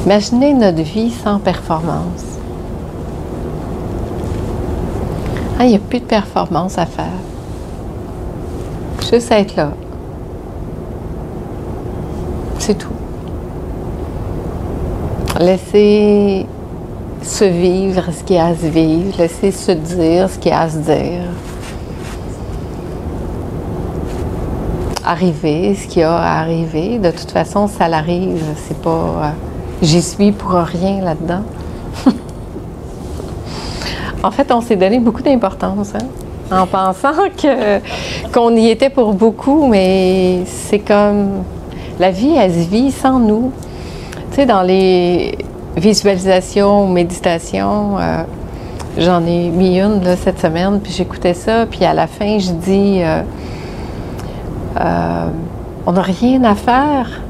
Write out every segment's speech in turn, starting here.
Imaginez notre vie sans performance. Il n'y a plus de performance à faire. Juste être là. C'est tout. Laisser se vivre ce qu'il y a à se vivre, laisser se dire ce qu'il y a à se dire. Arriver ce qu'il y a à arriver. De toute façon, ça l'arrive. C'est pas... j'y suis pour rien là-dedans. En fait, on s'est donné beaucoup d'importance, hein, en pensant qu'on y était pour beaucoup, mais c'est comme... La vie, elle se vit sans nous. Tu sais, dans les visualisations, méditations, j'en ai mis une là, cette semaine, puis j'écoutais ça, puis à la fin, je dis... on n'a rien à faire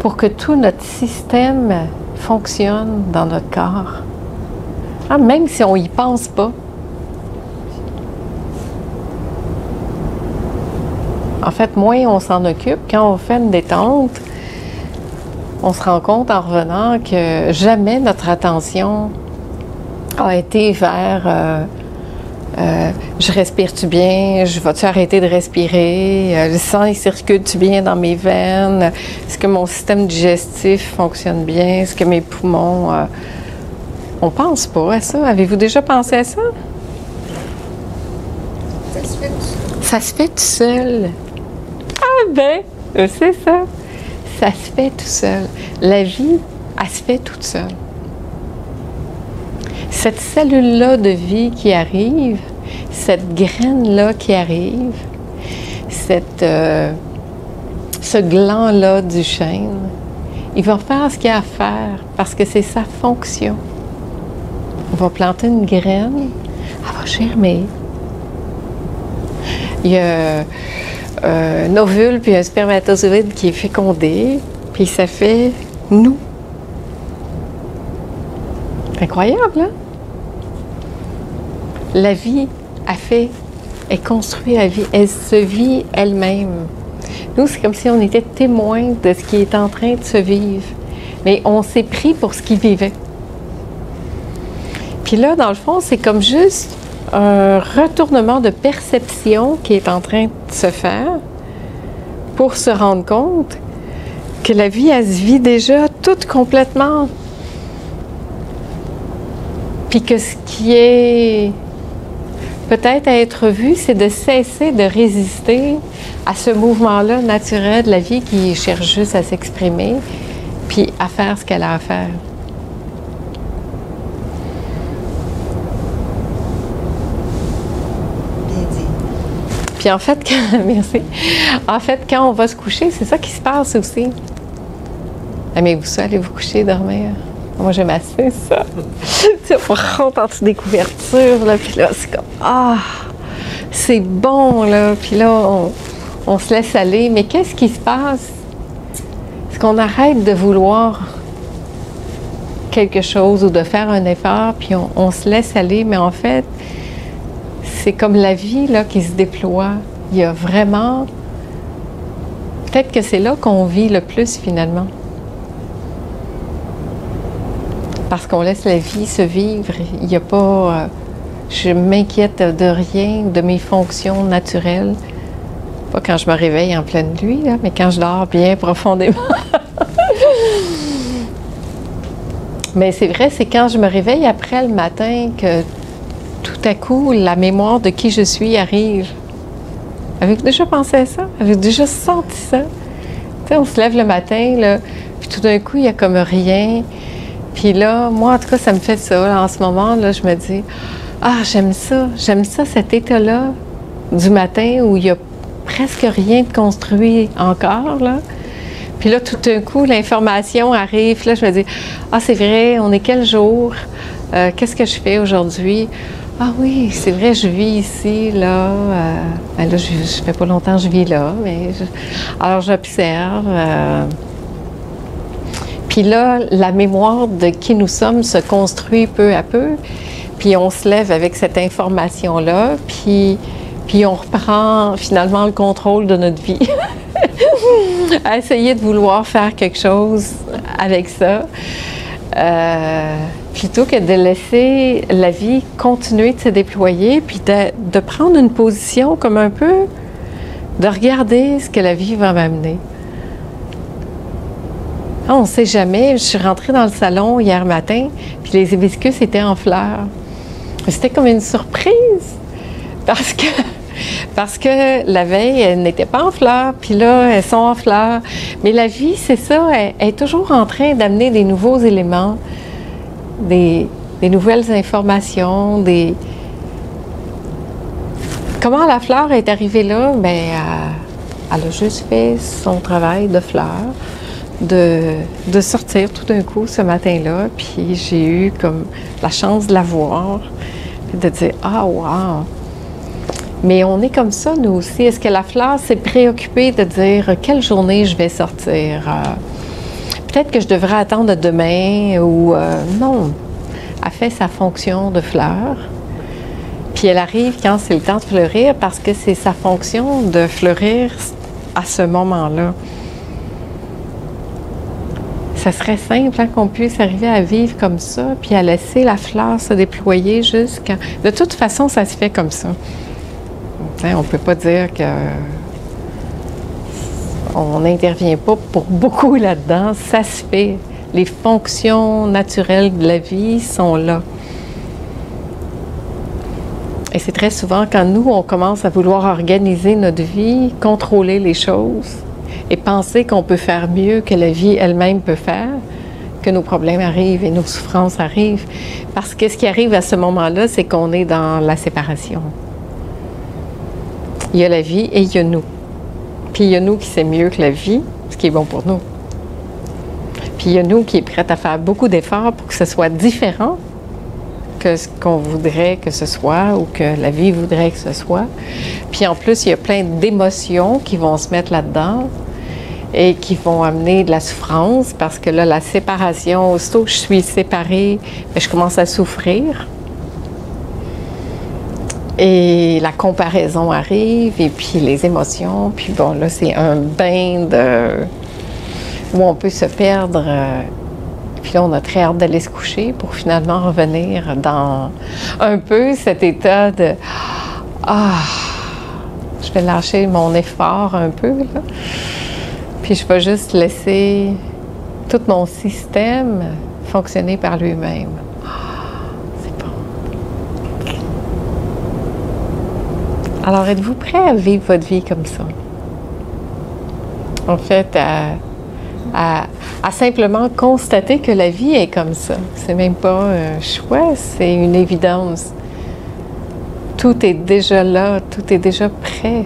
pour que tout notre système fonctionne dans notre corps. Ah, même si on n'y pense pas. En fait, moins on s'en occupe. Quand on fait une détente, on se rend compte en revenant que jamais notre attention a été vers je respire-tu bien? Je vais-tu arrêter de respirer? Le sang, il circule-tu bien dans mes veines? Est-ce que mon système digestif fonctionne bien? Est-ce que mes poumons... On pense pas à ça. Avez-vous déjà pensé à ça? Ça se fait tout seul. Ça se fait tout seul. Ah ben, c'est ça. Ça se fait tout seul. La vie, elle se fait toute seule. Cette cellule-là de vie qui arrive, cette graine-là qui arrive, ce gland-là du chêne, il va faire ce qu'il a à faire parce que c'est sa fonction. On va planter une graine, elle va germer. Il y a un ovule puis un spermatozoïde qui est fécondé, puis ça fait nous. C'est incroyable, hein? La vie elle construit la vie, elle se vit elle-même. Nous, c'est comme si on était témoins de ce qui est en train de se vivre, mais on s'est pris pour ce qui vivait. Puis là, dans le fond, c'est comme juste un retournement de perception qui est en train de se faire pour se rendre compte que la vie, elle se vit déjà toute complètement. Puis que ce qui est peut-être à être vu, c'est de cesser de résister à ce mouvement-là naturel de la vie qui cherche juste à s'exprimer, puis à faire ce qu'elle a à faire. Puis en fait, merci. En fait, quand on va se coucher, c'est ça qui se passe aussi. Aimez-vous ça, allez vous coucher, dormir? Moi, j'aime assez ça. Tu sais, on rentre en dessous des couvertures, là, puis là, c'est comme, ah, c'est bon, là. Puis là, on se laisse aller. Mais qu'est-ce qui se passe? Est-ce qu'on arrête de vouloir quelque chose ou de faire un effort, puis on se laisse aller, mais en fait, c'est comme la vie là, qui se déploie. Il y a vraiment... Peut-être que c'est là qu'on vit le plus finalement. Parce qu'on laisse la vie se vivre. Il n'y a pas... je m'inquiète de rien, de mes fonctions naturelles. Pas quand je me réveille en pleine nuit, là, mais quand je dors bien profondément. Mais c'est vrai, c'est quand je me réveille après le matin que tout à coup, la mémoire de qui je suis arrive. Avez-vous déjà pensé à ça? Avez-vous déjà senti ça? Tu sais, on se lève le matin, là, puis tout d'un coup, il n'y a comme rien. Puis là, moi, en tout cas, ça me fait ça. Là, en ce moment, là, je me dis, ah, j'aime ça, cet état-là du matin où il n'y a presque rien de construit encore, là. Puis là, tout d'un coup, l'information arrive. Là, je me dis, ah, c'est vrai, on est quel jour? Qu'est-ce que je fais aujourd'hui? Ah oui, c'est vrai, je vis ici, là. Ben là, je fais pas longtemps que je vis là, mais alors j'observe. Puis là, la mémoire de qui nous sommes se construit peu à peu. Puis on se lève avec cette information-là, puis on reprend finalement le contrôle de notre vie. à essayer de vouloir faire quelque chose avec ça, plutôt que de laisser la vie continuer de se déployer, puis de prendre une position comme un peu, de regarder ce que la vie va m'amener. On ne sait jamais. Je suis rentrée dans le salon hier matin, puis les hibiscus étaient en fleurs. C'était comme une surprise, parce que la veille, elles n'étaient pas en fleurs, puis là, elles sont en fleurs. Mais la vie, c'est ça, elle est toujours en train d'amener des nouveaux éléments, des nouvelles informations, Comment la fleur est arrivée là? Bien, elle a juste fait son travail de fleur. De sortir tout d'un coup ce matin-là, puis j'ai eu comme la chance de la voir, puis de dire « Ah, wow! » Mais on est comme ça, nous aussi. Est-ce que la fleur s'est préoccupée de dire « Quelle journée je vais sortir? Peut-être que je devrais attendre demain, ou non. » Elle fait sa fonction de fleur, puis elle arrive quand c'est le temps de fleurir, parce que c'est sa fonction de fleurir à ce moment-là. Ça serait simple qu'on puisse arriver à vivre comme ça, puis à laisser la fleur se déployer jusqu'à... De toute façon, ça se fait comme ça. On ne peut pas dire que on n'intervient pas pour beaucoup là-dedans. Ça se fait. Les fonctions naturelles de la vie sont là. Et c'est très souvent quand nous, on commence à vouloir organiser notre vie, contrôler les choses, et penser qu'on peut faire mieux que la vie elle-même peut faire, que nos problèmes arrivent et nos souffrances arrivent. Parce que ce qui arrive à ce moment-là, c'est qu'on est dans la séparation. Il y a la vie et il y a nous. Puis il y a nous qui sait mieux que la vie, ce qui est bon pour nous. Puis il y a nous qui est prête à faire beaucoup d'efforts pour que ce soit différent que ce qu'on voudrait que ce soit ou que la vie voudrait que ce soit. Puis en plus, il y a plein d'émotions qui vont se mettre là-dedans et qui vont amener de la souffrance, parce que là, la séparation, aussitôt que je suis séparée, bien, je commence à souffrir. Et la comparaison arrive, et puis les émotions, puis bon, là, c'est un bain où on peut se perdre. Puis là, on a très hâte d'aller se coucher pour finalement revenir dans un peu cet état de « Ah, je vais lâcher mon effort un peu, là. » Puis je vais juste laisser tout mon système fonctionner par lui-même. C'est bon. Alors, êtes-vous prêt à vivre votre vie comme ça? En fait, à simplement constater que la vie est comme ça. C'est même pas un choix, c'est une évidence. Tout est déjà là, tout est déjà prêt.